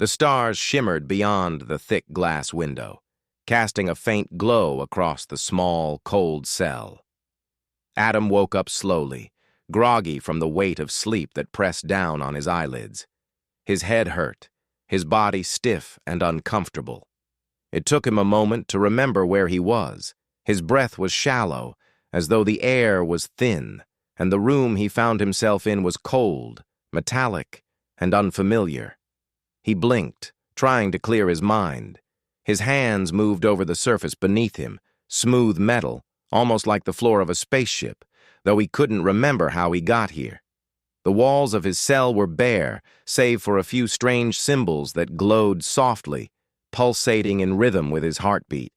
The stars shimmered beyond the thick glass window, casting a faint glow across the small, cold cell. Adam woke up slowly, groggy from the weight of sleep that pressed down on his eyelids. His head hurt, his body stiff and uncomfortable. It took him a moment to remember where he was. His breath was shallow, as though the air was thin, and the room he found himself in was cold, metallic, and unfamiliar. He blinked, trying to clear his mind. His hands moved over the surface beneath him, smooth metal, almost like the floor of a spaceship, though he couldn't remember how he got here. The walls of his cell were bare, save for a few strange symbols that glowed softly, pulsating in rhythm with his heartbeat.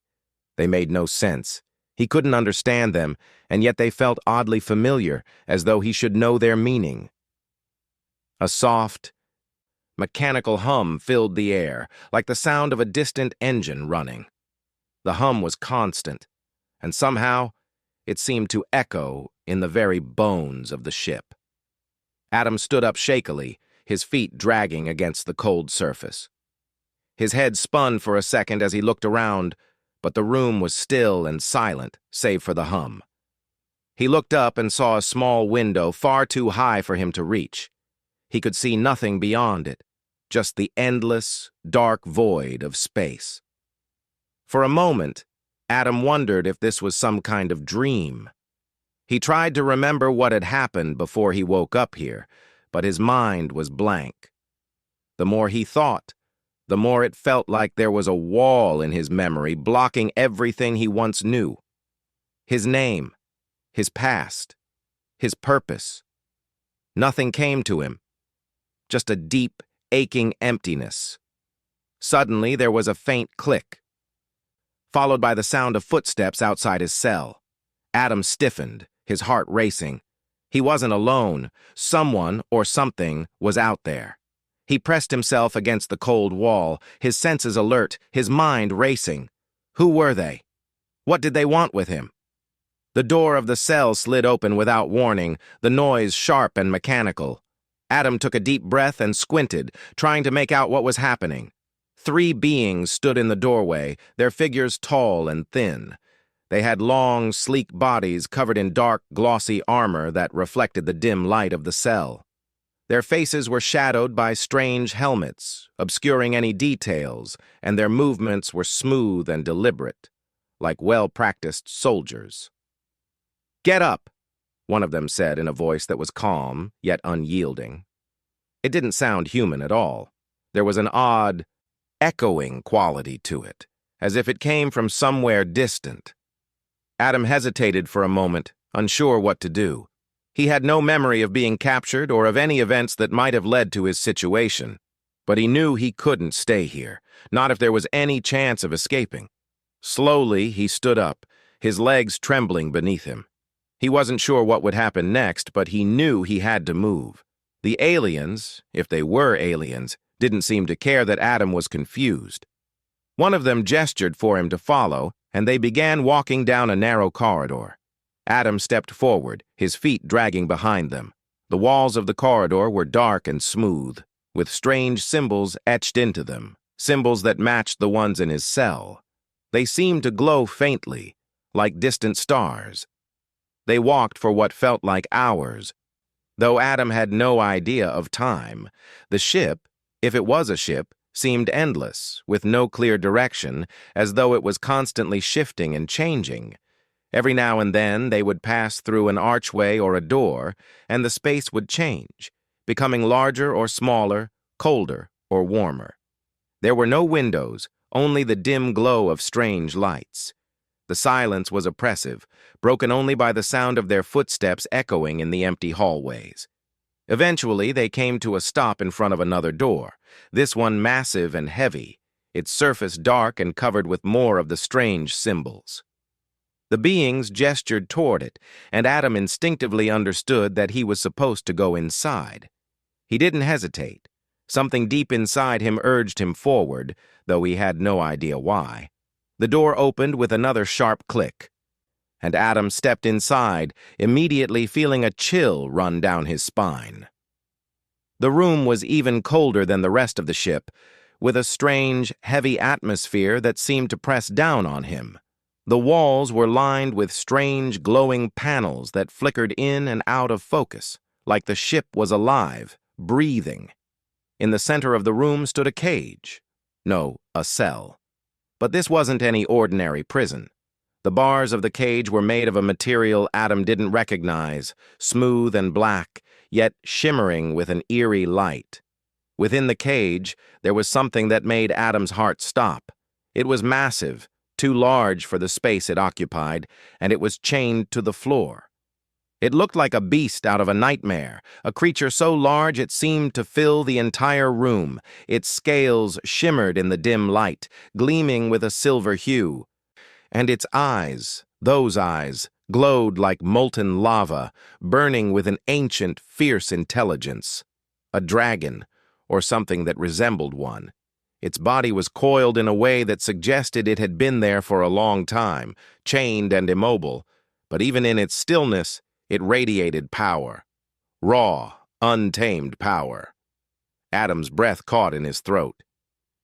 They made no sense. He couldn't understand them, and yet they felt oddly familiar, as though he should know their meaning. A soft, mechanical hum filled the air, like the sound of a distant engine running. The hum was constant, and somehow it seemed to echo in the very bones of the ship. Adam stood up shakily, his feet dragging against the cold surface. His head spun for a second as he looked around, but the room was still and silent, save for the hum. He looked up and saw a small window far too high for him to reach. He could see nothing beyond it, just the endless, dark void of space. For a moment, Adam wondered if this was some kind of dream. He tried to remember what had happened before he woke up here, but his mind was blank. The more he thought, the more it felt like there was a wall in his memory blocking everything he once knew. His name, his past, his purpose. Nothing came to him, just a deep, aching emptiness. Suddenly, there was a faint click, followed by the sound of footsteps outside his cell. Adam stiffened, his heart racing. He wasn't alone. Someone or something was out there. He pressed himself against the cold wall, his senses alert, his mind racing. Who were they? What did they want with him? The door of the cell slid open without warning, the noise sharp and mechanical. Adam took a deep breath and squinted, trying to make out what was happening. 3 beings stood in the doorway, their figures tall and thin. They had long, sleek bodies covered in dark, glossy armor that reflected the dim light of the cell. Their faces were shadowed by strange helmets, obscuring any details, and their movements were smooth and deliberate, like well-practiced soldiers. "Get up," one of them said in a voice that was calm, yet unyielding. It didn't sound human at all. There was an odd, echoing quality to it, as if it came from somewhere distant. Adam hesitated for a moment, unsure what to do. He had no memory of being captured or of any events that might have led to his situation, but he knew he couldn't stay here, not if there was any chance of escaping. Slowly, he stood up, his legs trembling beneath him. He wasn't sure what would happen next, but he knew he had to move. The aliens, if they were aliens, didn't seem to care that Adam was confused. One of them gestured for him to follow, and they began walking down a narrow corridor. Adam stepped forward, his feet dragging behind them. The walls of the corridor were dark and smooth, with strange symbols etched into them, symbols that matched the ones in his cell. They seemed to glow faintly, like distant stars. They walked for what felt like hours, though Adam had no idea of time. The ship, if it was a ship, seemed endless, with no clear direction, as though it was constantly shifting and changing. Every now and then, they would pass through an archway or a door, and the space would change, becoming larger or smaller, colder or warmer. There were no windows, only the dim glow of strange lights. The silence was oppressive, broken only by the sound of their footsteps echoing in the empty hallways. Eventually, they came to a stop in front of another door, this one massive and heavy, its surface dark and covered with more of the strange symbols. The beings gestured toward it, and Adam instinctively understood that he was supposed to go inside. He didn't hesitate. Something deep inside him urged him forward, though he had no idea why. The door opened with another sharp click, and Adam stepped inside, immediately feeling a chill run down his spine. The room was even colder than the rest of the ship, with a strange, heavy atmosphere that seemed to press down on him. The walls were lined with strange, glowing panels that flickered in and out of focus, like the ship was alive, breathing. In the center of the room stood a cage. No, a cell. But this wasn't any ordinary prison. The bars of the cage were made of a material Adam didn't recognize, smooth and black, yet shimmering with an eerie light. Within the cage, there was something that made Adam's heart stop. It was massive, too large for the space it occupied, and it was chained to the floor. It looked like a beast out of a nightmare, a creature so large it seemed to fill the entire room. Its scales shimmered in the dim light, gleaming with a silver hue. And its eyes, those eyes, glowed like molten lava, burning with an ancient, fierce intelligence. A dragon, or something that resembled one. Its body was coiled in a way that suggested it had been there for a long time, chained and immobile, but even in its stillness, it radiated power. Raw, untamed power. Adam's breath caught in his throat.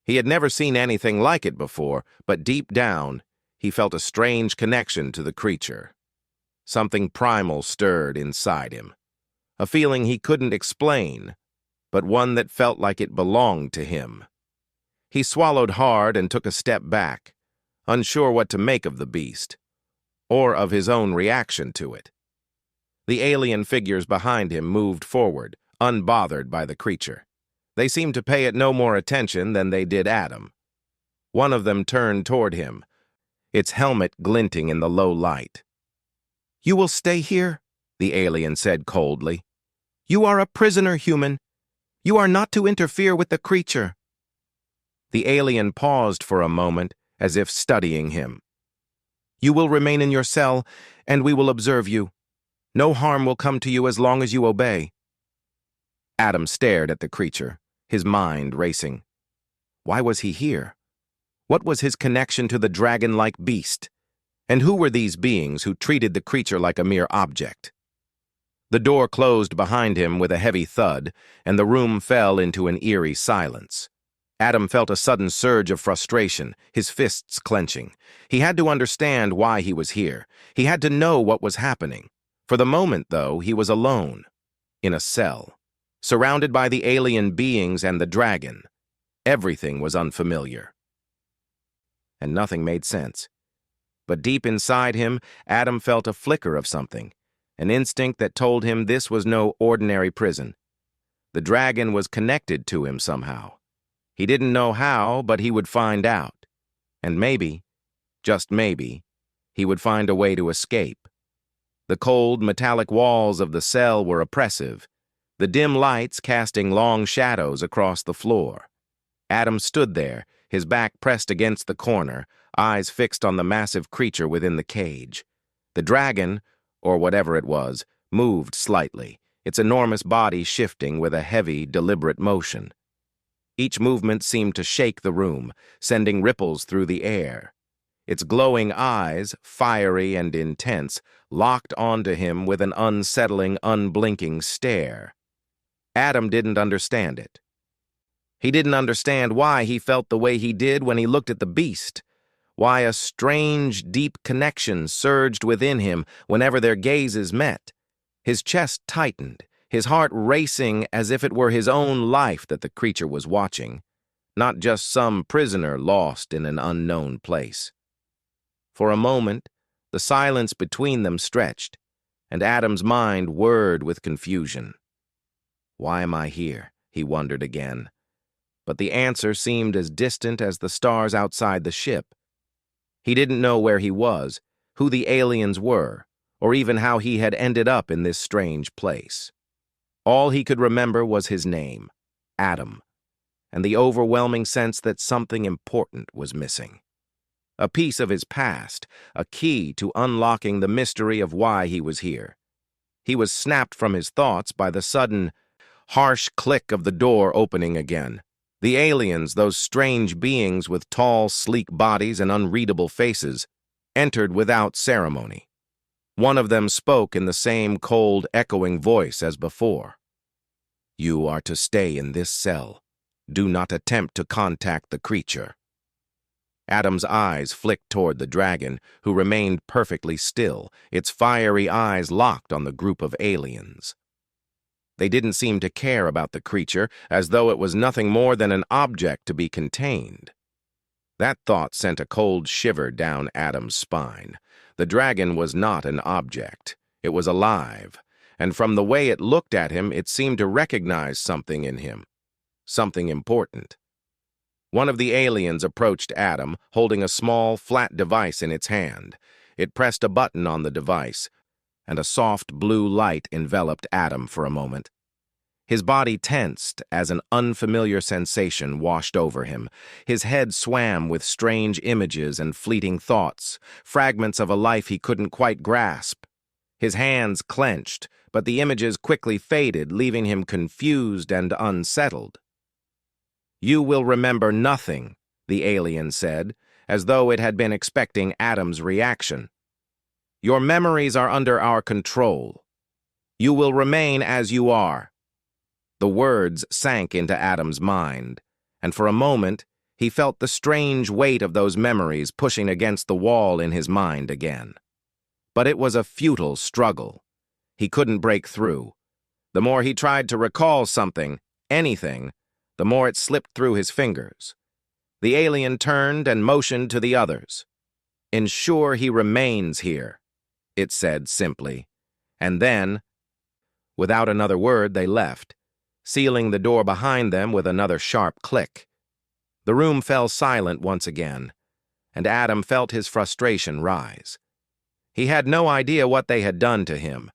He had never seen anything like it before, but deep down, he felt a strange connection to the creature. Something primal stirred inside him. A feeling he couldn't explain, but one that felt like it belonged to him. He swallowed hard and took a step back, unsure what to make of the beast, or of his own reaction to it. The alien figures behind him moved forward, unbothered by the creature. They seemed to pay it no more attention than they did Adam. One of them turned toward him, its helmet glinting in the low light. "You will stay here," the alien said coldly. "You are a prisoner, Humyn. You are not to interfere with the creature." The alien paused for a moment, as if studying him. "You will remain in your cell, and we will observe you. No harm will come to you as long as you obey." Adam stared at the creature, his mind racing. Why was he here? What was his connection to the dragon-like beast? And who were these beings who treated the creature like a mere object? The door closed behind him with a heavy thud, and the room fell into an eerie silence. Adam felt a sudden surge of frustration, his fists clenching. He had to understand why he was here. He had to know what was happening. For the moment, though, he was alone, in a cell, surrounded by the alien beings and the dragon. Everything was unfamiliar. And nothing made sense. But deep inside him, Adam felt a flicker of something, an instinct that told him this was no ordinary prison. The dragon was connected to him somehow. He didn't know how, but he would find out. And maybe, just maybe, he would find a way to escape. The cold, metallic walls of the cell were oppressive, the dim lights casting long shadows across the floor. Adam stood there, his back pressed against the corner, eyes fixed on the massive creature within the cage. The dragon, or whatever it was, moved slightly, its enormous body shifting with a heavy, deliberate motion. Each movement seemed to shake the room, sending ripples through the air. Its glowing eyes, fiery and intense, locked onto him with an unsettling, unblinking stare. Adam didn't understand it. He didn't understand why he felt the way he did when he looked at the beast, why a strange, deep connection surged within him whenever their gazes met. His chest tightened, his heart racing as if it were his own life that the creature was watching, not just some prisoner lost in an unknown place. For a moment, the silence between them stretched, and Adam's mind whirred with confusion. Why am I here? He wondered again. But the answer seemed as distant as the stars outside the ship. He didn't know where he was, who the aliens were, or even how he had ended up in this strange place. All he could remember was his name, Adam, and the overwhelming sense that something important was missing. A piece of his past, a key to unlocking the mystery of why he was here. He was snapped from his thoughts by the sudden, harsh click of the door opening again. The aliens, those strange beings with tall, sleek bodies and unreadable faces, entered without ceremony. One of them spoke in the same cold, echoing voice as before. "You are to stay in this cell. Do not attempt to contact the creature. Adam's eyes flicked toward the dragon, who remained perfectly still, its fiery eyes locked on the group of aliens. They didn't seem to care about the creature, as though it was nothing more than an object to be contained. That thought sent a cold shiver down Adam's spine. The dragon was not an object. It was alive, and from the way it looked at him, it seemed to recognize something in him. Something important. One of the aliens approached Adam, holding a small, flat device in its hand. It pressed a button on the device, and a soft blue light enveloped Adam for a moment. His body tensed as an unfamiliar sensation washed over him. His head swam with strange images and fleeting thoughts, fragments of a life he couldn't quite grasp. His hands clenched, but the images quickly faded, leaving him confused and unsettled. "You will remember nothing," the alien said, as though it had been expecting Adam's reaction. "Your memories are under our control. You will remain as you are." The words sank into Adam's mind, and for a moment he felt the strange weight of those memories pushing against the wall in his mind again. But it was a futile struggle. He couldn't break through. The more he tried to recall something, anything, the more it slipped through his fingers. The alien turned and motioned to the others. "Ensure he remains here," it said simply. And then, without another word, they left, sealing the door behind them with another sharp click. The room fell silent once again, and Adam felt his frustration rise. He had no idea what they had done to him,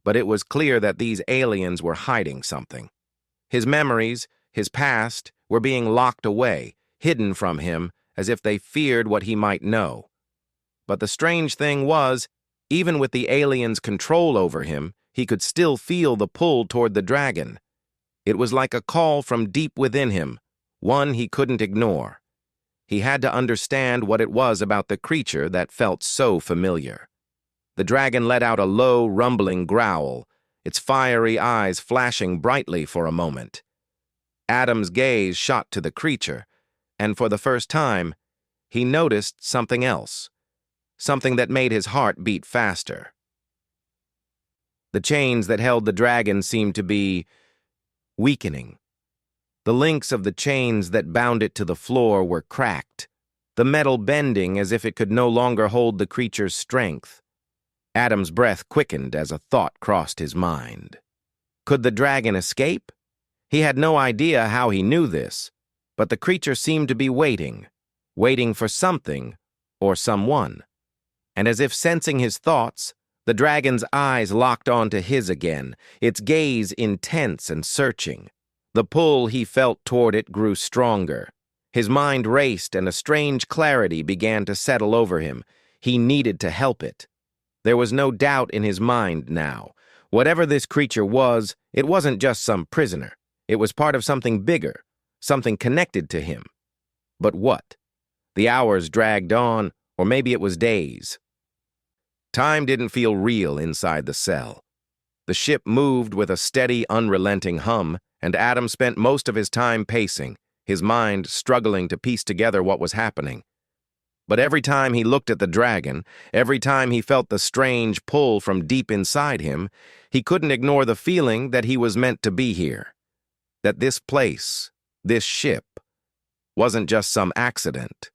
but it was clear that these aliens were hiding something. His memories, his past, were being locked away, hidden from him, as if they feared what he might know. But the strange thing was, even with the aliens' control over him, he could still feel the pull toward the dragon. It was like a call from deep within him, one he couldn't ignore. He had to understand what it was about the creature that felt so familiar. The dragon let out a low, rumbling growl, its fiery eyes flashing brightly for a moment. Adam's gaze shot to the creature, and for the first time, he noticed something else, something that made his heart beat faster. The chains that held the dragon seemed to be weakening. The links of the chains that bound it to the floor were cracked, the metal bending as if it could no longer hold the creature's strength. Adam's breath quickened as a thought crossed his mind. Could the dragon escape? He had no idea how he knew this, but the creature seemed to be waiting for something or someone. And as if sensing his thoughts, the dragon's eyes locked onto his again, its gaze intense and searching. The pull he felt toward it grew stronger. His mind raced and a strange clarity began to settle over him. He needed to help it. There was no doubt in his mind now. Whatever this creature was, it wasn't just some prisoner. It was part of something bigger, something connected to him. But what? The hours dragged on, or maybe it was days. Time didn't feel real inside the cell. The ship moved with a steady, unrelenting hum, and Adam spent most of his time pacing, his mind struggling to piece together what was happening. But every time he looked at the dragon, every time he felt the strange pull from deep inside him, he couldn't ignore the feeling that he was meant to be here. That this place, this ship, wasn't just some accident.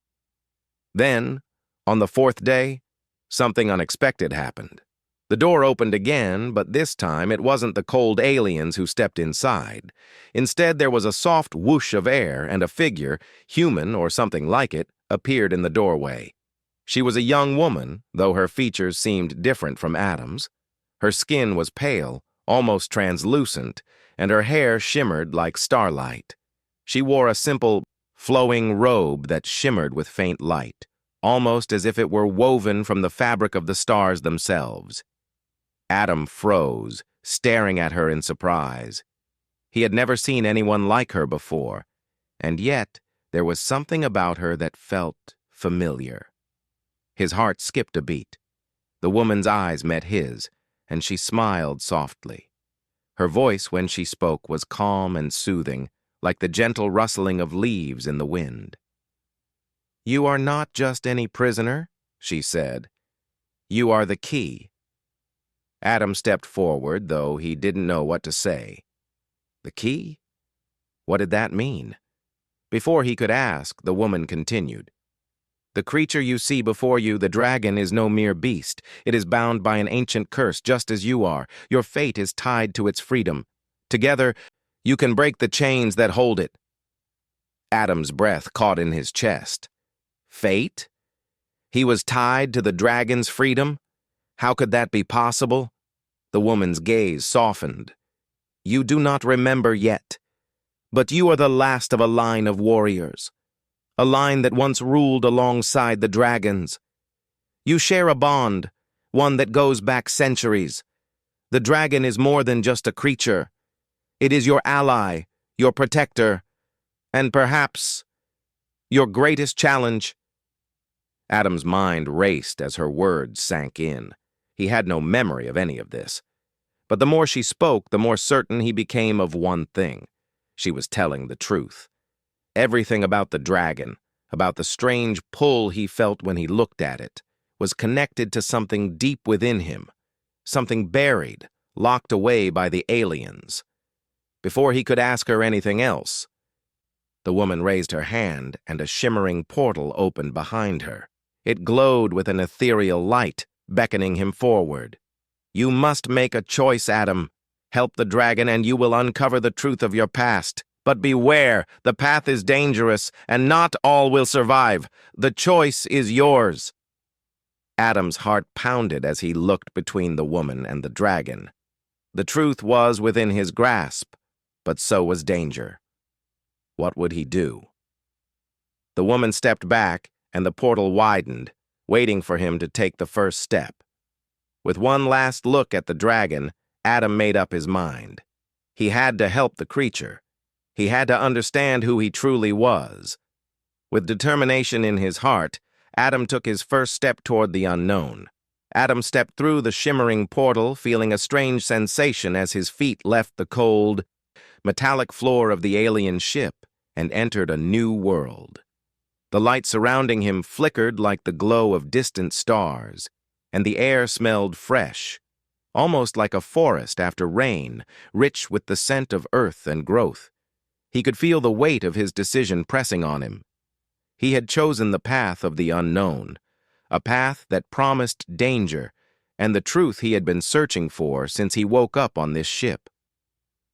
Then, on the fourth day, something unexpected happened. The door opened again, but this time it wasn't the cold aliens who stepped inside. Instead, there was a soft whoosh of air, and a figure, human or something like it, appeared in the doorway. She was a young woman, though her features seemed different from Adam's. Her skin was pale, almost translucent, and her hair shimmered like starlight. She wore a simple, flowing robe that shimmered with faint light, almost as if it were woven from the fabric of the stars themselves. Adam froze, staring at her in surprise. He had never seen anyone like her before, and yet there was something about her that felt familiar. His heart skipped a beat. The woman's eyes met his, and she smiled softly. Her voice, when she spoke, was calm and soothing, like the gentle rustling of leaves in the wind. "You are not just any prisoner," she said. "You are the key." Adam stepped forward, though he didn't know what to say. The key? What did that mean? Before he could ask, the woman continued. "The creature you see before you, the dragon, is no mere beast. It is bound by an ancient curse, just as you are. Your fate is tied to its freedom. Together, you can break the chains that hold it." Adam's breath caught in his chest. Fate? He was tied to the dragon's freedom? How could that be possible? The woman's gaze softened. "You do not remember yet, but you are the last of a line of warriors, a line that once ruled alongside the dragons. You share a bond, one that goes back centuries. The dragon is more than just a creature. It is your ally, your protector, and perhaps your greatest challenge." Adam's mind raced as her words sank in. He had no memory of any of this. But the more she spoke, the more certain he became of one thing. She was telling the truth. Everything about the dragon, about the strange pull he felt when he looked at it, was connected to something deep within him, something buried, locked away by the aliens. Before he could ask her anything else, the woman raised her hand and a shimmering portal opened behind her. It glowed with an ethereal light, beckoning him forward. "You must make a choice, Adam. Help the dragon and you will uncover the truth of your past. But beware, the path is dangerous, and not all will survive. The choice is yours." Adam's heart pounded as he looked between the woman and the dragon. The truth was within his grasp, but so was danger. What would he do? The woman stepped back, and the portal widened, waiting for him to take the first step. With one last look at the dragon, Adam made up his mind. He had to help the creature. He had to understand who he truly was. With determination in his heart, Adam took his first step toward the unknown. Adam stepped through the shimmering portal, feeling a strange sensation as his feet left the cold, metallic floor of the alien ship and entered a new world. The light surrounding him flickered like the glow of distant stars, and the air smelled fresh, almost like a forest after rain, rich with the scent of earth and growth. He could feel the weight of his decision pressing on him. He had chosen the path of the unknown, a path that promised danger and the truth he had been searching for since he woke up on this ship.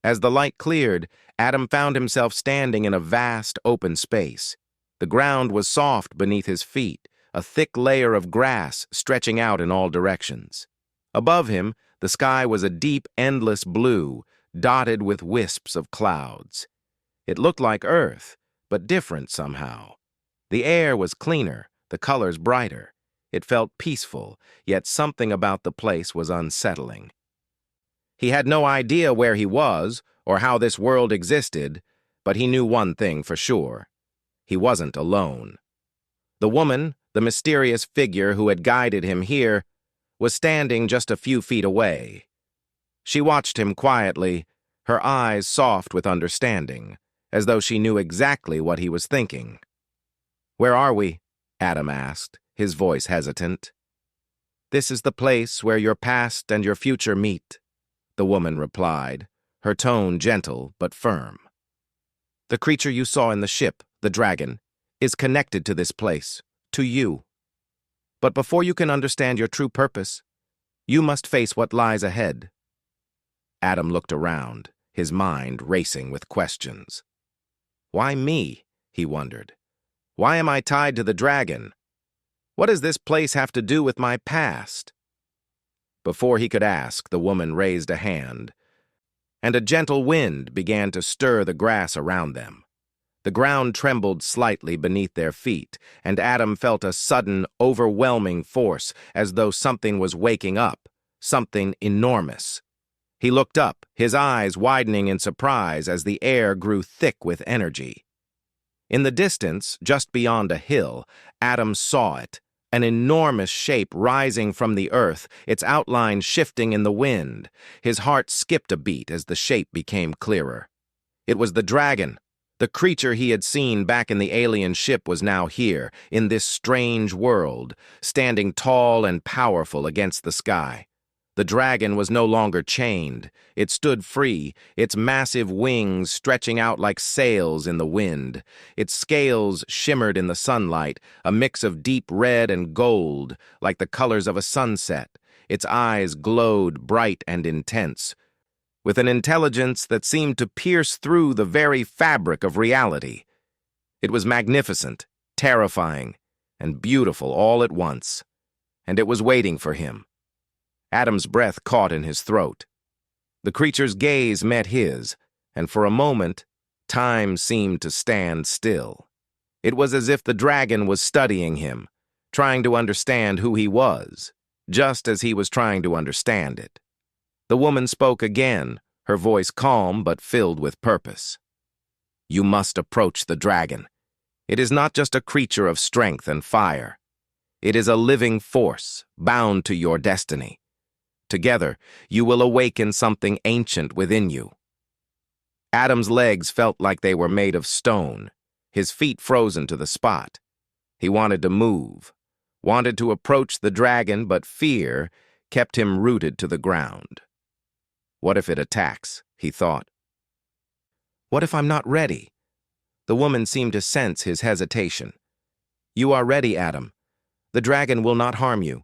As the light cleared, Adam found himself standing in a vast open space. The ground was soft beneath his feet, a thick layer of grass stretching out in all directions. Above him, the sky was a deep, endless blue, dotted with wisps of clouds. It looked like Earth, but different somehow. The air was cleaner, the colors brighter. It felt peaceful, yet something about the place was unsettling. He had no idea where he was or how this world existed, but he knew one thing for sure. He wasn't alone. The woman, the mysterious figure who had guided him here, was standing just a few feet away. She watched him quietly, her eyes soft with understanding, as though she knew exactly what he was thinking. "Where are we?" Adam asked, his voice hesitant. "This is the place where your past and your future meet," the woman replied, her tone gentle but firm. "The creature you saw in the ship, the dragon, is connected to this place, to you. But before you can understand your true purpose, you must face what lies ahead." Adam looked around, his mind racing with questions. Why me? He wondered. Why am I tied to the dragon? What does this place have to do with my past? Before he could ask, the woman raised a hand, and a gentle wind began to stir the grass around them. The ground trembled slightly beneath their feet, and Adam felt a sudden, overwhelming force, as though something was waking up, something enormous. He looked up, his eyes widening in surprise as the air grew thick with energy. In the distance, just beyond a hill, Adam saw it, an enormous shape rising from the earth, its outline shifting in the wind. His heart skipped a beat as the shape became clearer. It was the dragon, The creature he had seen back in the alien ship was now here, in this strange world, standing tall and powerful against the sky. The dragon was no longer chained. It stood free, its massive wings stretching out like sails in the wind. Its scales shimmered in the sunlight, a mix of deep red and gold, like the colors of a sunset. Its eyes glowed bright and intense, with an intelligence that seemed to pierce through the very fabric of reality. It was magnificent, terrifying, and beautiful all at once, and it was waiting for him. Adam's breath caught in his throat. The creature's gaze met his, and for a moment, time seemed to stand still. It was as if the dragon was studying him, trying to understand who he was, just as he was trying to understand it. The woman spoke again, her voice calm but filled with purpose. "You must approach the dragon. It is not just a creature of strength and fire. It is a living force, bound to your destiny. Together, you will awaken something ancient within you." Adam's legs felt like they were made of stone, his feet frozen to the spot. He wanted to move, wanted to approach the dragon, but fear kept him rooted to the ground. What if it attacks, he thought. What if I'm not ready? The woman seemed to sense his hesitation. "You are ready, Adam. The dragon will not harm you.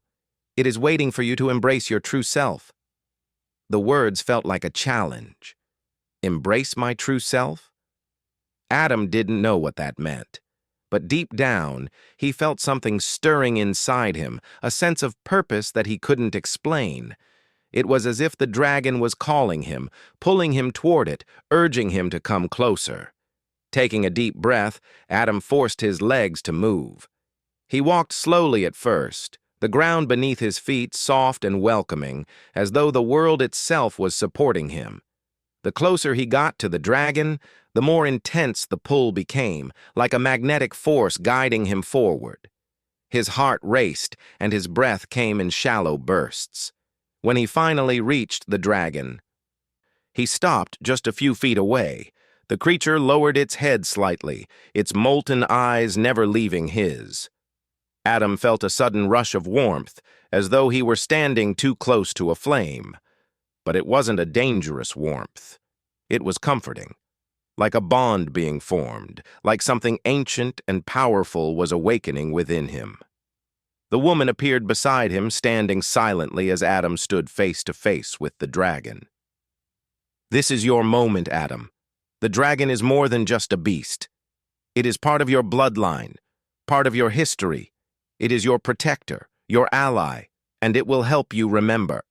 It is waiting for you to embrace your true self." The words felt like a challenge. Embrace my true self? Adam didn't know what that meant. But deep down, he felt something stirring inside him, a sense of purpose that he couldn't explain. It was as if the dragon was calling him, pulling him toward it, urging him to come closer. Taking a deep breath, Adam forced his legs to move. He walked slowly at first, the ground beneath his feet soft and welcoming, as though the world itself was supporting him. The closer he got to the dragon, the more intense the pull became, like a magnetic force guiding him forward. His heart raced, and his breath came in shallow bursts. When he finally reached the dragon, he stopped just a few feet away. The creature lowered its head slightly, its molten eyes never leaving his. Adam felt a sudden rush of warmth, as though he were standing too close to a flame. But it wasn't a dangerous warmth. It was comforting, like a bond being formed, like something ancient and powerful was awakening within him. The woman appeared beside him, standing silently as Adam stood face to face with the dragon. "This is your moment, Adam. The dragon is more than just a beast. It is part of your bloodline, part of your history. It is your protector, your ally, and it will help you remember."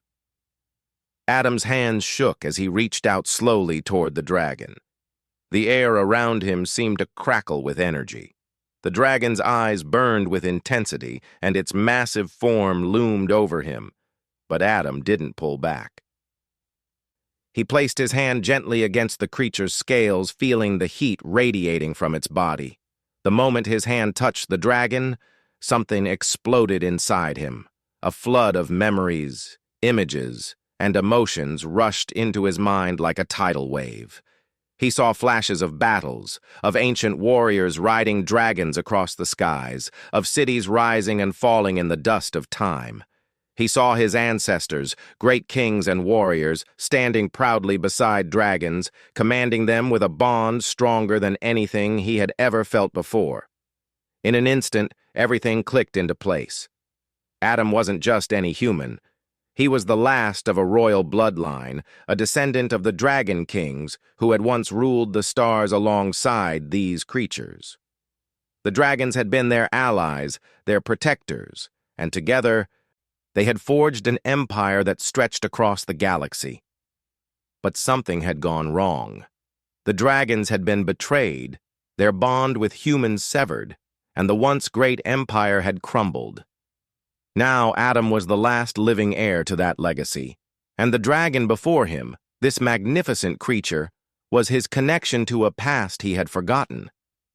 Adam's hands shook as he reached out slowly toward the dragon. The air around him seemed to crackle with energy. The dragon's eyes burned with intensity, and its massive form loomed over him. But Adam didn't pull back. He placed his hand gently against the creature's scales, feeling the heat radiating from its body. The moment his hand touched the dragon, something exploded inside him. A flood of memories, images, and emotions rushed into his mind like a tidal wave. He saw flashes of battles, of ancient warriors riding dragons across the skies, of cities rising and falling in the dust of time. He saw his ancestors, great kings and warriors, standing proudly beside dragons, commanding them with a bond stronger than anything he had ever felt before. In an instant, everything clicked into place. Adam wasn't just any human. He was the last of a royal bloodline, a descendant of the dragon kings who had once ruled the stars alongside these creatures. The dragons had been their allies, their protectors, and together they had forged an empire that stretched across the galaxy. But something had gone wrong. The dragons had been betrayed, their bond with humans severed, and the once great empire had crumbled. Now Adam was the last living heir to that legacy, and the dragon before him, this magnificent creature, was his connection to a past he had forgotten.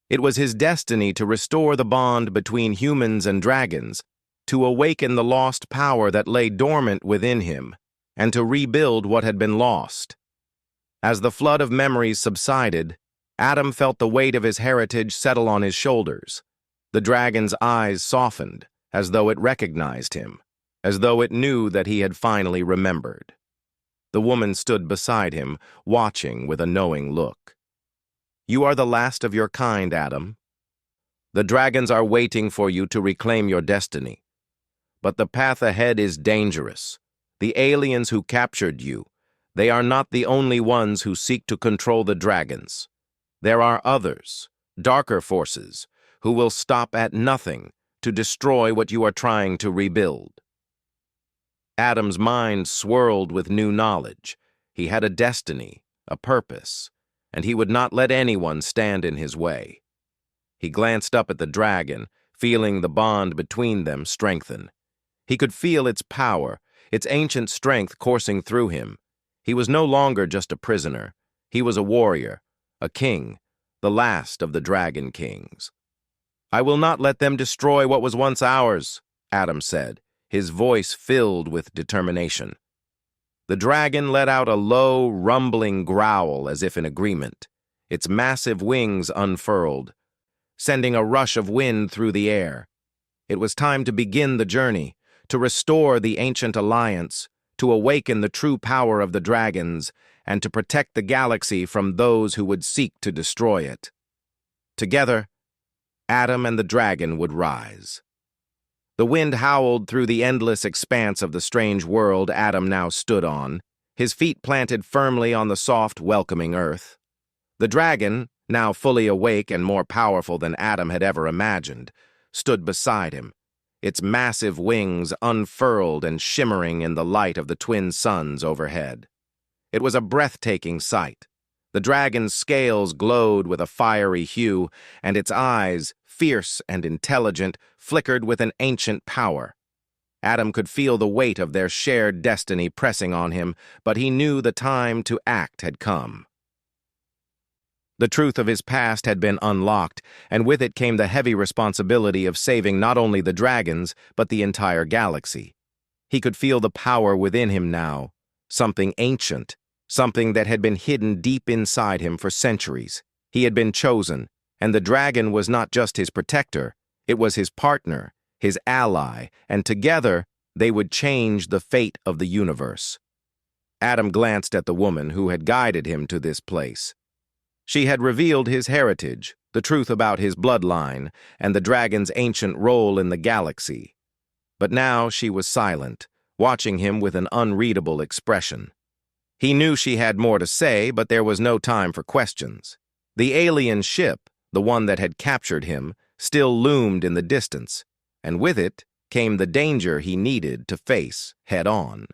It was his destiny to restore the bond between humans and dragons, to awaken the lost power that lay dormant within him, and to rebuild what had been lost. As the flood of memories subsided, Adam felt the weight of his heritage settle on his shoulders. The dragon's eyes softened, as though it recognized him, as though it knew that he had finally remembered. The woman stood beside him, watching with a knowing look. "You are the last of your kind, Adam. The dragons are waiting for you to reclaim your destiny. But the path ahead is dangerous. The aliens who captured you, they are not the only ones who seek to control the dragons. There are others, darker forces, who will stop at nothing to destroy what you are trying to rebuild." Adam's mind swirled with new knowledge. He had a destiny, a purpose, and he would not let anyone stand in his way. He glanced up at the dragon, feeling the bond between them strengthen. He could feel its power, its ancient strength coursing through him. He was no longer just a prisoner. He was a warrior, a king, the last of the dragon kings. "I will not let them destroy what was once ours," Adam said, his voice filled with determination. The dragon let out a low, rumbling growl as if in agreement. Its massive wings unfurled, sending a rush of wind through the air. It was time to begin the journey, to restore the ancient alliance, to awaken the true power of the dragons, and to protect the galaxy from those who would seek to destroy it. Together, Adam and the dragon would rise. The wind howled through the endless expanse of the strange world Adam now stood on, his feet planted firmly on the soft, welcoming earth. The dragon, now fully awake and more powerful than Adam had ever imagined, stood beside him, its massive wings unfurled and shimmering in the light of the twin suns overhead. It was a breathtaking sight. The dragon's scales glowed with a fiery hue, and its eyes, fierce and intelligent, flickered with an ancient power. Adam could feel the weight of their shared destiny pressing on him, but he knew the time to act had come. The truth of his past had been unlocked, and with it came the heavy responsibility of saving not only the dragons, but the entire galaxy. He could feel the power within him now, something ancient, something that had been hidden deep inside him for centuries. He had been chosen, and the dragon was not just his protector, it was his partner, his ally, and together they would change the fate of the universe. Adam glanced at the woman who had guided him to this place. She had revealed his heritage, the truth about his bloodline, and the dragon's ancient role in the galaxy. But now she was silent, watching him with an unreadable expression. He knew she had more to say, but there was no time for questions. The alien ship, the one that had captured him, still loomed in the distance, and with it came the danger he needed to face head-on.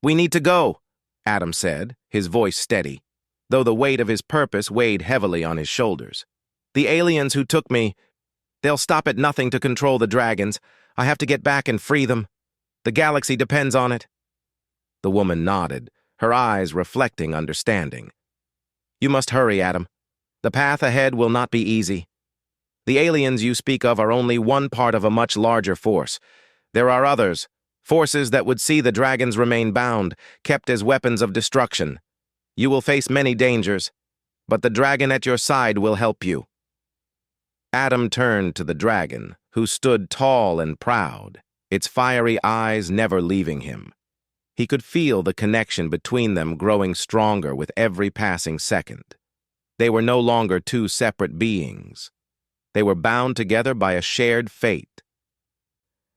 "We need to go," Adam said, his voice steady, though the weight of his purpose weighed heavily on his shoulders. "The aliens who took me, they'll stop at nothing to control the dragons. I have to get back and free them. The galaxy depends on it." The woman nodded, her eyes reflecting understanding. "You must hurry, Adam. The path ahead will not be easy. The aliens you speak of are only one part of a much larger force. There are others, forces that would see the dragons remain bound, kept as weapons of destruction. You will face many dangers, but the dragon at your side will help you." Adam turned to the dragon, who stood tall and proud, its fiery eyes never leaving him. He could feel the connection between them growing stronger with every passing second. They were no longer two separate beings. They were bound together by a shared fate.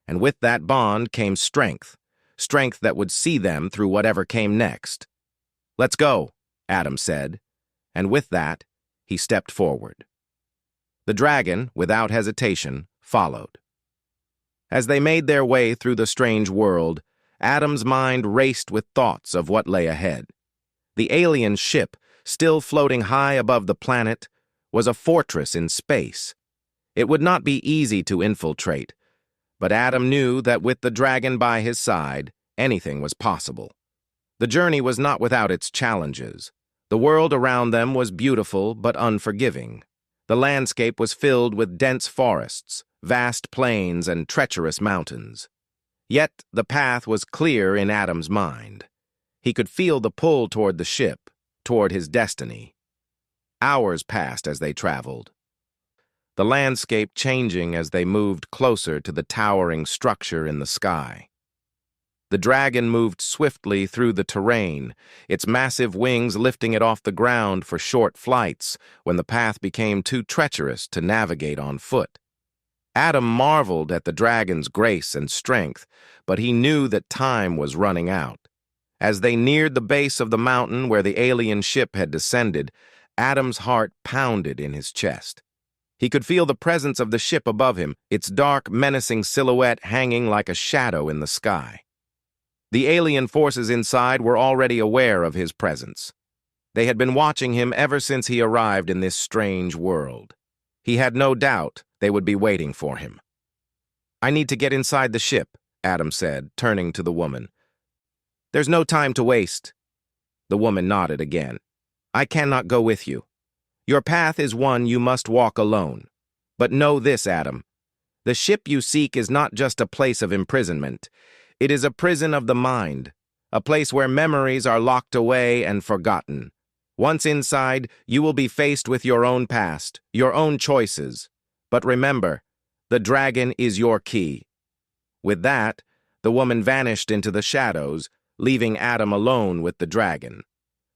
And with that bond came strength, strength that would see them through whatever came next. "Let's go," Adam said, and with that, he stepped forward. The dragon, without hesitation, followed. As they made their way through the strange world, Adam's mind raced with thoughts of what lay ahead. The alien ship, still floating high above the planet, was a fortress in space. It would not be easy to infiltrate, but Adam knew that with the dragon by his side, anything was possible. The journey was not without its challenges. The world around them was beautiful but unforgiving. The landscape was filled with dense forests, vast plains, and treacherous mountains. Yet the path was clear in Adam's mind. He could feel the pull toward the ship, toward his destiny. Hours passed as they traveled, the landscape changing as they moved closer to the towering structure in the sky. The dragon moved swiftly through the terrain, its massive wings lifting it off the ground for short flights when the path became too treacherous to navigate on foot. Adam marveled at the dragon's grace and strength, but he knew that time was running out. As they neared the base of the mountain where the alien ship had descended, Adam's heart pounded in his chest. He could feel the presence of the ship above him, its dark, menacing silhouette hanging like a shadow in the sky. The alien forces inside were already aware of his presence. They had been watching him ever since he arrived in this strange world. He had no doubt they would be waiting for him. "I need to get inside the ship," Adam said, turning to the woman. "There's no time to waste." The woman nodded again. "I cannot go with you. Your path is one you must walk alone. But know this, Adam. The ship you seek is not just a place of imprisonment. It is a prison of the mind, a place where memories are locked away and forgotten. Once inside, you will be faced with your own past, your own choices. But remember, the dragon is your key." With that, the woman vanished into the shadows, leaving Adam alone with the dragon.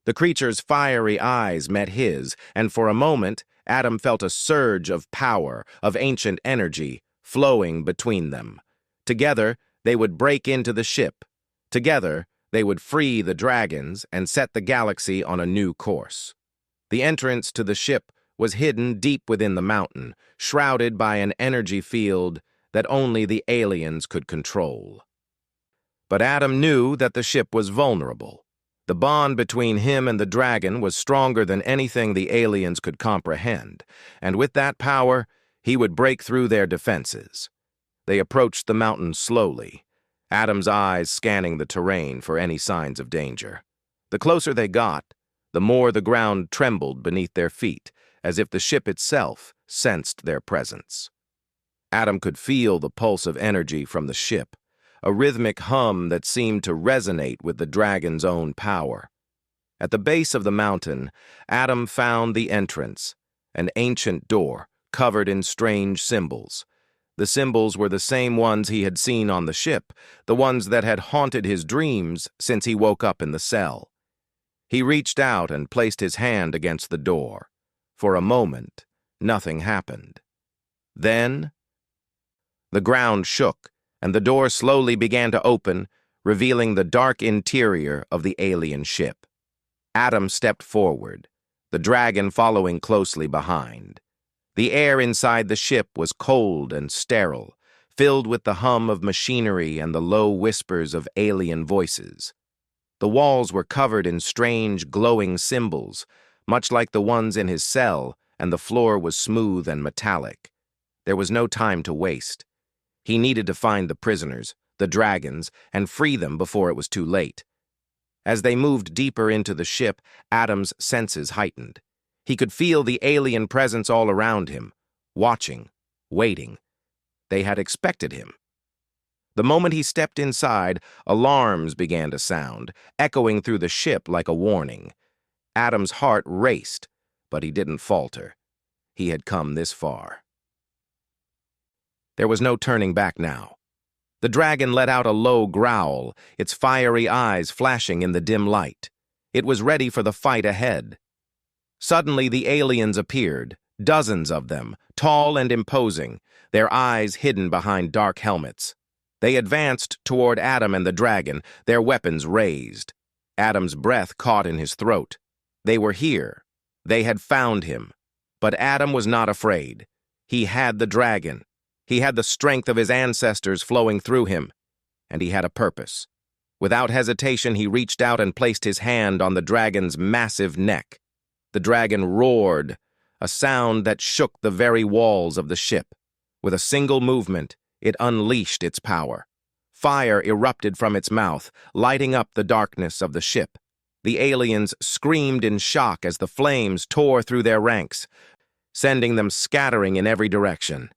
The creature's fiery eyes met his, and for a moment, Adam felt a surge of power, of ancient energy, flowing between them. Together, they would break into the ship. Together, they would free the dragons and set the galaxy on a new course. The entrance to the ship was hidden deep within the mountain, shrouded by an energy field that only the aliens could control. But Adam knew that the ship was vulnerable. The bond between him and the dragon was stronger than anything the aliens could comprehend, and with that power, he would break through their defenses. They approached the mountain slowly, Adam's eyes scanning the terrain for any signs of danger. The closer they got, the more the ground trembled beneath their feet, as if the ship itself sensed their presence. Adam could feel the pulse of energy from the ship, a rhythmic hum that seemed to resonate with the dragon's own power. At the base of the mountain, Adam found the entrance, an ancient door covered in strange symbols. The symbols were the same ones he had seen on the ship, the ones that had haunted his dreams since he woke up in the cell. He reached out and placed his hand against the door. For a moment, nothing happened. Then, the ground shook, and the door slowly began to open, revealing the dark interior of the alien ship. Adam stepped forward, the dragon following closely behind. The air inside the ship was cold and sterile, filled with the hum of machinery and the low whispers of alien voices. The walls were covered in strange, glowing symbols, much like the ones in his cell, and the floor was smooth and metallic. There was no time to waste. He needed to find the prisoners, the dragons, and free them before it was too late. As they moved deeper into the ship, Adam's senses heightened. He could feel the alien presence all around him, watching, waiting. They had expected him. The moment he stepped inside, alarms began to sound, echoing through the ship like a warning. Adam's heart raced, but he didn't falter. He had come this far. There was no turning back now. The dragon let out a low growl, its fiery eyes flashing in the dim light. It was ready for the fight ahead. Suddenly the aliens appeared, dozens of them, tall and imposing, their eyes hidden behind dark helmets. They advanced toward Adam and the dragon, their weapons raised. Adam's breath caught in his throat. They were here. They had found him. But Adam was not afraid. He had the dragon. He had the strength of his ancestors flowing through him. And he had a purpose. Without hesitation, he reached out and placed his hand on the dragon's massive neck. The dragon roared, a sound that shook the very walls of the ship. With a single movement, it unleashed its power. Fire erupted from its mouth, lighting up the darkness of the ship. The aliens screamed in shock as the flames tore through their ranks, sending them scattering in every direction.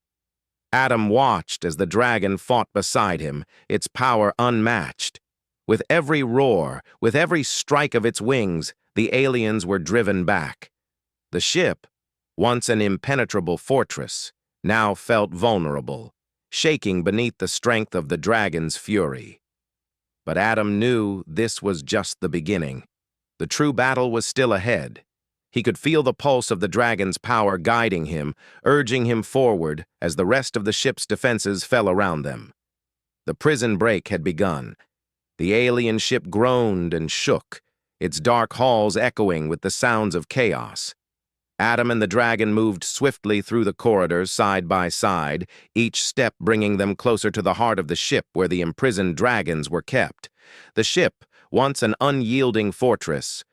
Adam watched as the dragon fought beside him, its power unmatched. With every roar, with every strike of its wings, the aliens were driven back. The ship, once an impenetrable fortress, now felt vulnerable, shaking beneath the strength of the dragon's fury. But Adam knew this was just the beginning. The true battle was still ahead. He could feel the pulse of the dragon's power guiding him, urging him forward as the rest of the ship's defenses fell around them. The prison break had begun. The alien ship groaned and shook, its dark halls echoing with the sounds of chaos. Adam and the dragon moved swiftly through the corridors side by side, each step bringing them closer to the heart of the ship where the imprisoned dragons were kept. The ship, once an unyielding fortress,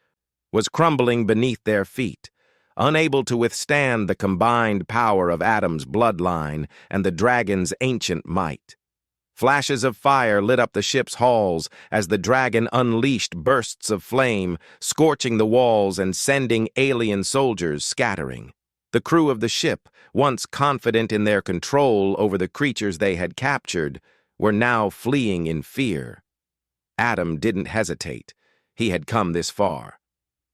was crumbling beneath their feet, unable to withstand the combined power of Adam's bloodline and the dragon's ancient might. Flashes of fire lit up the ship's halls as the dragon unleashed bursts of flame, scorching the walls and sending alien soldiers scattering. The crew of the ship, once confident in their control over the creatures they had captured, were now fleeing in fear. Adam didn't hesitate. He had come this far.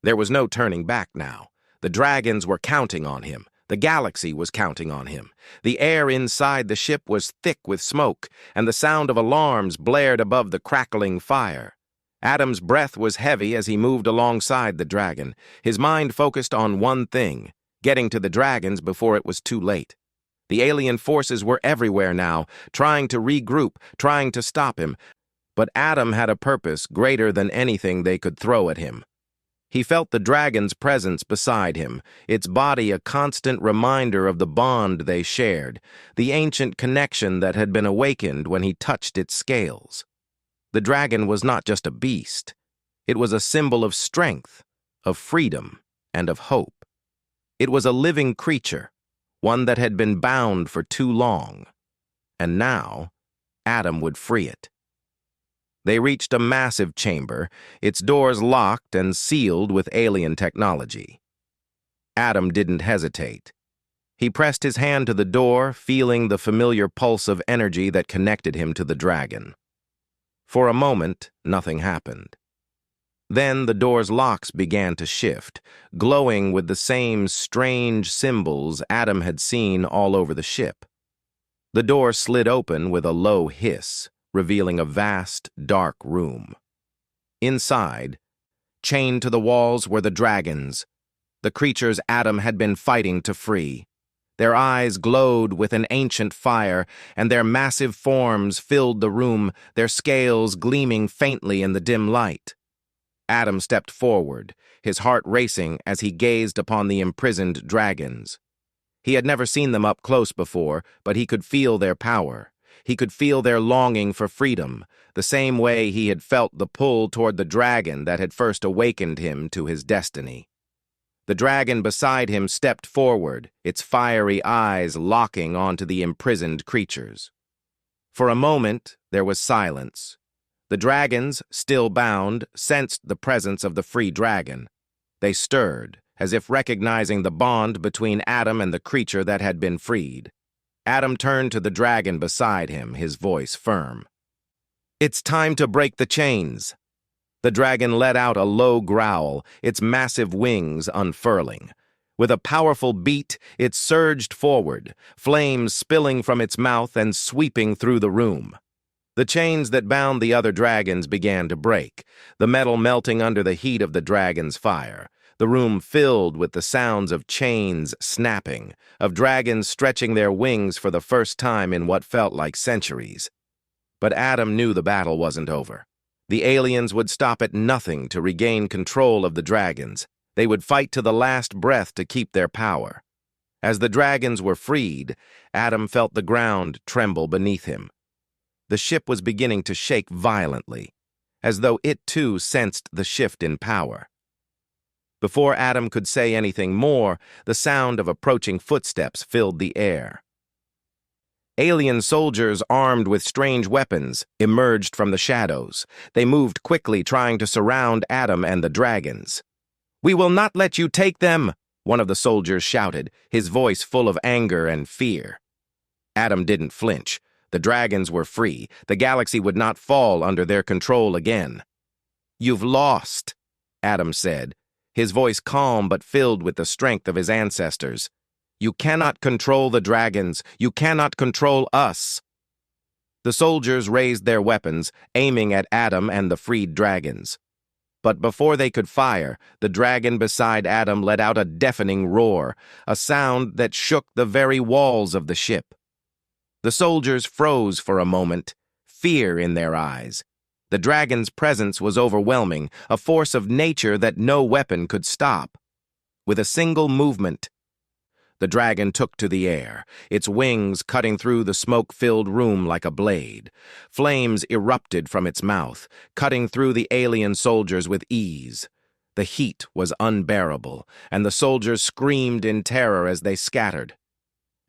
There was no turning back now. The dragons were counting on him. The galaxy was counting on him. The air inside the ship was thick with smoke, and the sound of alarms blared above the crackling fire. Adam's breath was heavy as he moved alongside the dragon, his mind focused on one thing: getting to the dragons before it was too late. The alien forces were everywhere now, trying to regroup, trying to stop him. But Adam had a purpose greater than anything they could throw at him. He felt the dragon's presence beside him, its body a constant reminder of the bond they shared, the ancient connection that had been awakened when he touched its scales. The dragon was not just a beast. It was a symbol of strength, of freedom, and of hope. It was a living creature, one that had been bound for too long. And now, Adam would free it. They reached a massive chamber, its doors locked and sealed with alien technology. Adam didn't hesitate. He pressed his hand to the door, feeling the familiar pulse of energy that connected him to the dragon. For a moment, nothing happened. Then the door's locks began to shift, glowing with the same strange symbols Adam had seen all over the ship. The door slid open with a low hiss, revealing a vast, dark room. Inside, chained to the walls, were the dragons, the creatures Adam had been fighting to free. Their eyes glowed with an ancient fire, and their massive forms filled the room, their scales gleaming faintly in the dim light. Adam stepped forward, his heart racing as he gazed upon the imprisoned dragons. He had never seen them up close before, but he could feel their power. He could feel their longing for freedom, the same way he had felt the pull toward the dragon that had first awakened him to his destiny. The dragon beside him stepped forward, its fiery eyes locking onto the imprisoned creatures. For a moment, there was silence. The dragons, still bound, sensed the presence of the free dragon. They stirred, as if recognizing the bond between Adam and the creature that had been freed. Adam turned to the dragon beside him, his voice firm. "It's time to break the chains." The dragon let out a low growl, its massive wings unfurling. With a powerful beat, it surged forward, flames spilling from its mouth and sweeping through the room. The chains that bound the other dragons began to break, the metal melting under the heat of the dragon's fire. The room filled with the sounds of chains snapping, of dragons stretching their wings for the first time in what felt like centuries. But Adam knew the battle wasn't over. The aliens would stop at nothing to regain control of the dragons. They would fight to the last breath to keep their power. As the dragons were freed, Adam felt the ground tremble beneath him. The ship was beginning to shake violently, as though it too sensed the shift in power. Before Adam could say anything more, the sound of approaching footsteps filled the air. Alien soldiers armed with strange weapons emerged from the shadows. They moved quickly, trying to surround Adam and the dragons. "We will not let you take them," one of the soldiers shouted, his voice full of anger and fear. Adam didn't flinch. The dragons were free. The galaxy would not fall under their control again. "You've lost," Adam said, his voice calm but filled with the strength of his ancestors. "You cannot control the dragons. You cannot control us." The soldiers raised their weapons, aiming at Adam and the freed dragons. But before they could fire, the dragon beside Adam let out a deafening roar, a sound that shook the very walls of the ship. The soldiers froze for a moment, fear in their eyes. The dragon's presence was overwhelming, a force of nature that no weapon could stop. With a single movement, the dragon took to the air, its wings cutting through the smoke-filled room like a blade. Flames erupted from its mouth, cutting through the alien soldiers with ease. The heat was unbearable, and the soldiers screamed in terror as they scattered.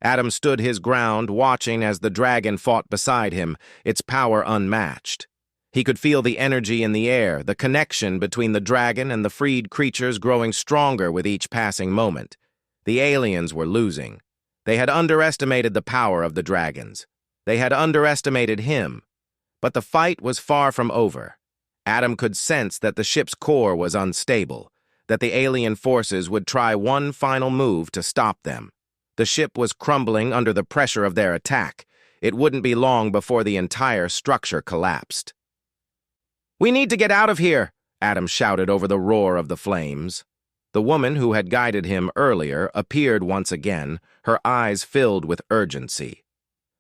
Adam stood his ground, watching as the dragon fought beside him, its power unmatched. He could feel the energy in the air, the connection between the dragon and the freed creatures growing stronger with each passing moment. The aliens were losing. They had underestimated the power of the dragons. They had underestimated him. But the fight was far from over. Adam could sense that the ship's core was unstable, that the alien forces would try one final move to stop them. The ship was crumbling under the pressure of their attack. It wouldn't be long before the entire structure collapsed. "We need to get out of here," Adam shouted over the roar of the flames. The woman who had guided him earlier appeared once again, her eyes filled with urgency.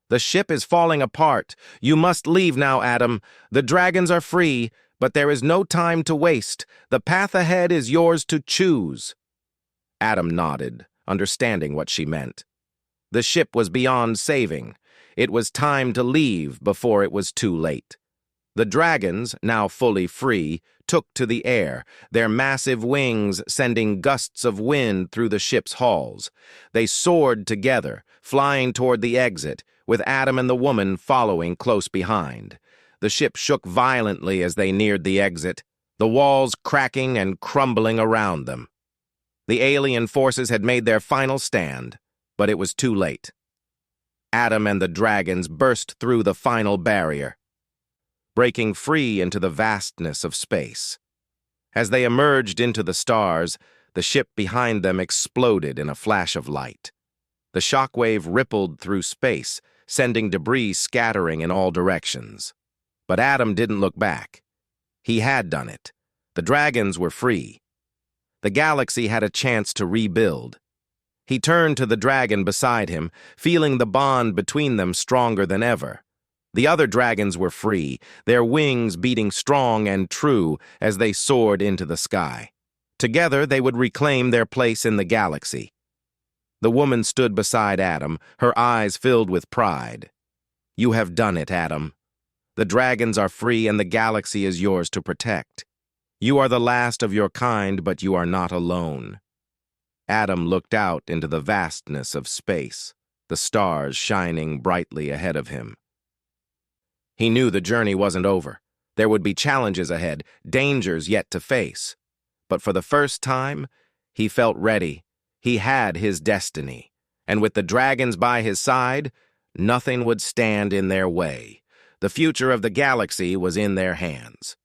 "The ship is falling apart. You must leave now, Adam. The dragons are free, but there is no time to waste. The path ahead is yours to choose." Adam nodded, understanding what she meant. The ship was beyond saving. It was time to leave before it was too late. The dragons, now fully free, took to the air, their massive wings sending gusts of wind through the ship's halls. They soared together, flying toward the exit, with Adam and the woman following close behind. The ship shook violently as they neared the exit, the walls cracking and crumbling around them. The alien forces had made their final stand, but it was too late. Adam and the dragons burst through the final barrier, breaking free into the vastness of space. As they emerged into the stars, the ship behind them exploded in a flash of light. The shockwave rippled through space, sending debris scattering in all directions. But Adam didn't look back. He had done it. The dragons were free. The galaxy had a chance to rebuild. He turned to the dragon beside him, feeling the bond between them stronger than ever. The other dragons were free, their wings beating strong and true as they soared into the sky. Together, they would reclaim their place in the galaxy. The woman stood beside Adam, her eyes filled with pride. "You have done it, Adam. The dragons are free and the galaxy is yours to protect. You are the last of your kind, but you are not alone." Adam looked out into the vastness of space, the stars shining brightly ahead of him. He knew the journey wasn't over. There would be challenges ahead, dangers yet to face. But for the first time, he felt ready. He had his destiny. And with the dragons by his side, nothing would stand in their way. The future of the galaxy was in their hands.